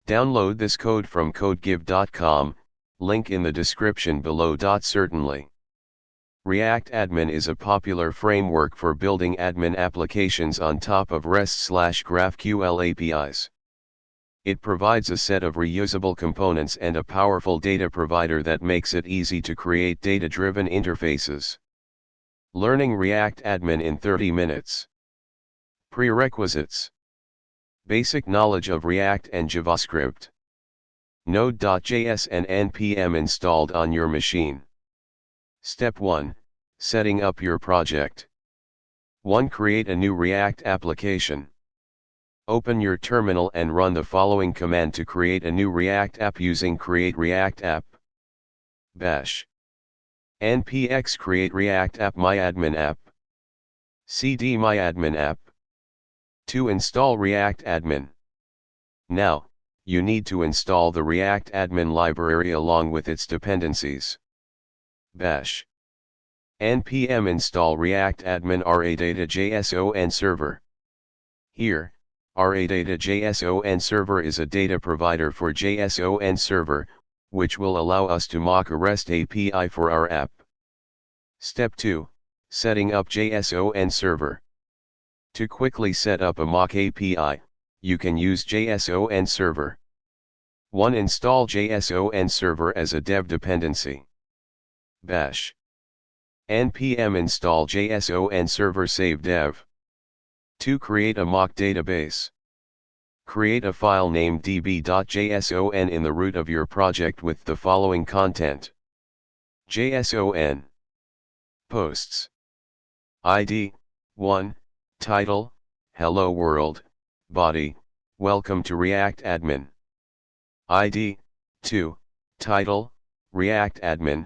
Download this code from codegive.com, link in the description below. Certainly. React Admin is a popular framework for building admin applications on top of REST/GraphQL APIs. It provides a set of reusable components and a powerful data provider that makes it easy to create data-driven interfaces. Learning React Admin in 30 minutes. Prerequisites. Basic knowledge of React and JavaScript. Node.js and npm installed on your machine. Step 1. Setting up your project. 1. Create a new React application. Open your terminal and run the following command to create a new React app using create react app. Bash. npx create react app myadmin app. cd myadmin app. 2. Install React Admin. Now, you need to install the React Admin library along with its dependencies. Bash. npm install React Admin ra-data-json-server. Here, ra-data-json-server is a data provider for JSON-server, which will allow us to mock a REST API for our app. Step 2. Setting up JSON-server. To quickly set up a mock API, you can use JSON-server. 1. Install JSON-server as a dev dependency. Bash. npm install JSON-server save dev. 2. Create a mock database. Create a file named db.json in the root of your project with the following content. JSON. Posts. ID, 1, title, hello world, body, welcome to React Admin. ID, 2, title, React Admin,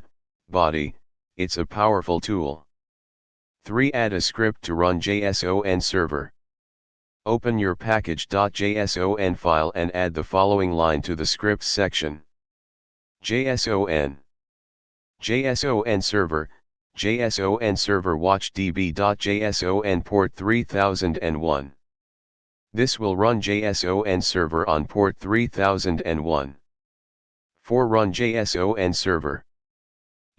body, it's a powerful tool. 3. Add a script to run JSON server. Open your package.json file and add the following line to the scripts section. JSON. JSON server, JSON server watch db.json port 3001. This will run JSON server on port 3001. 4. Run JSON server.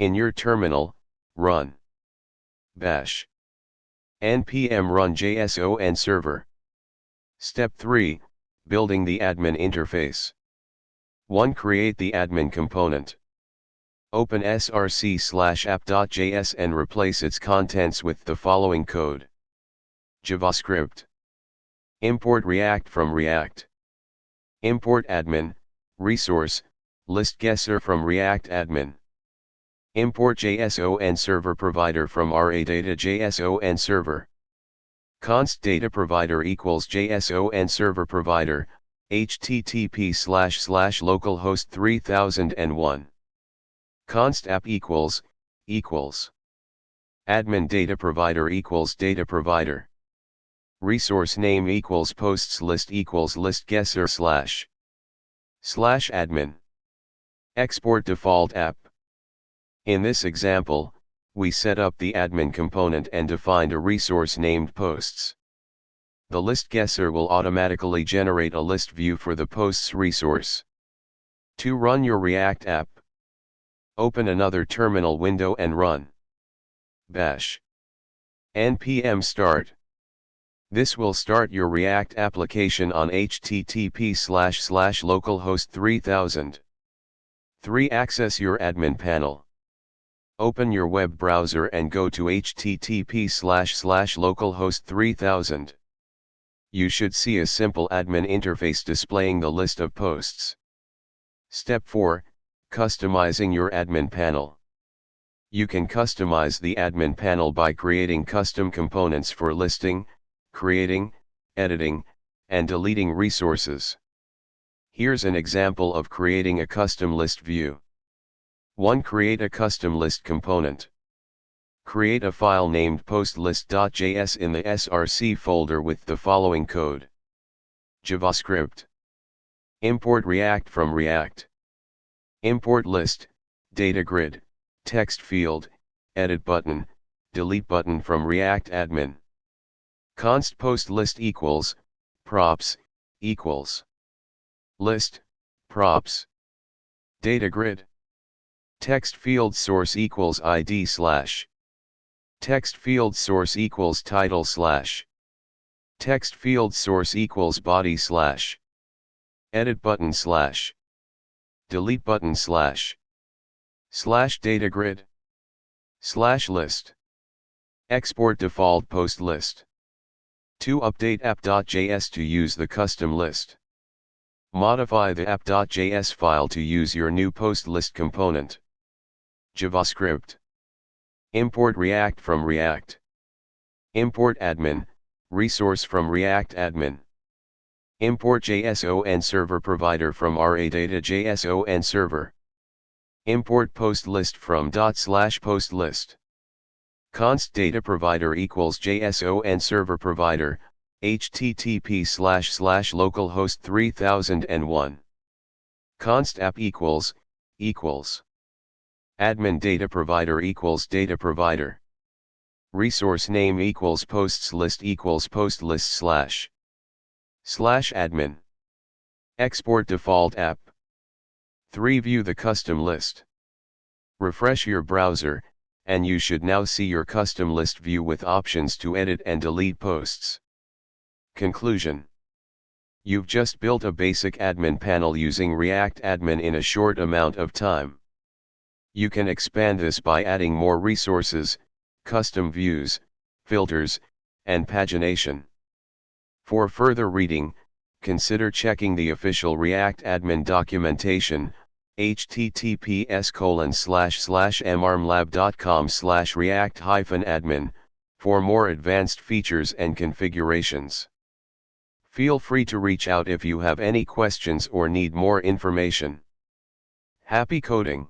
In your terminal, run bash npm run JSON server. Step 3. Building the admin interface. 1. Create the admin component. Open src/app.js and replace its contents with the following code. JavaScript. Import React from React. Import admin, resource, list guesser from React admin. Import JSON server provider from ra-data-json-server. Const data provider equals JSON server provider, http://localhost 3001. Const app equals admin data provider equals data provider. Resource name equals posts list equals list guesser / admin. Export default app. In this example, we set up the admin component and defined a resource named posts. The list guesser will automatically generate a list view for the posts resource. To run your React app, open another terminal window and run bash npm start. This will start your React application on http://localhost 3000. 3. Access your admin panel. Open your web browser and go to http://localhost 3000. You should see a simple admin interface displaying the list of posts. Step 4. Customizing your admin panel. You can customize the admin panel by creating custom components for listing, creating, editing, and deleting resources. Here's an example of creating a custom list view. 1. Create a custom list component. Create a file named postlist.js in the src folder with the following code. JavaScript. Import React from React. Import list, data grid, text field, edit button, delete button from React admin. Const post list equals, props, equals. List, Props. Data grid. Text field source equals ID slash. Text field source equals title slash. Text field source equals body slash. Edit button slash. Delete button slash. Slash data grid. Slash list. Export default post list. To update app.js to use the custom list. Modify the app.js file to use your new post list component. JavaScript. Import React from React. Import admin, resource from React admin. Import JSON-server provider from ra-data-json-server. Import post list from /post list. Const data provider equals JSON-server provider, http://localhost 3001. Const app equals admin data provider equals data provider. Resource name equals posts list equals post list slash admin. Export default app. 3. View the custom list. Refresh your browser, and you should now see your custom list view with options to edit and delete posts. Conclusion. You've just built a basic admin panel using React Admin in a short amount of time. You can expand this by adding more resources, custom views, filters, and pagination. For further reading, consider checking the official React Admin documentation, https://marmlab.com/react-admin, for more advanced features and configurations. Feel free to reach out if you have any questions or need more information. Happy coding!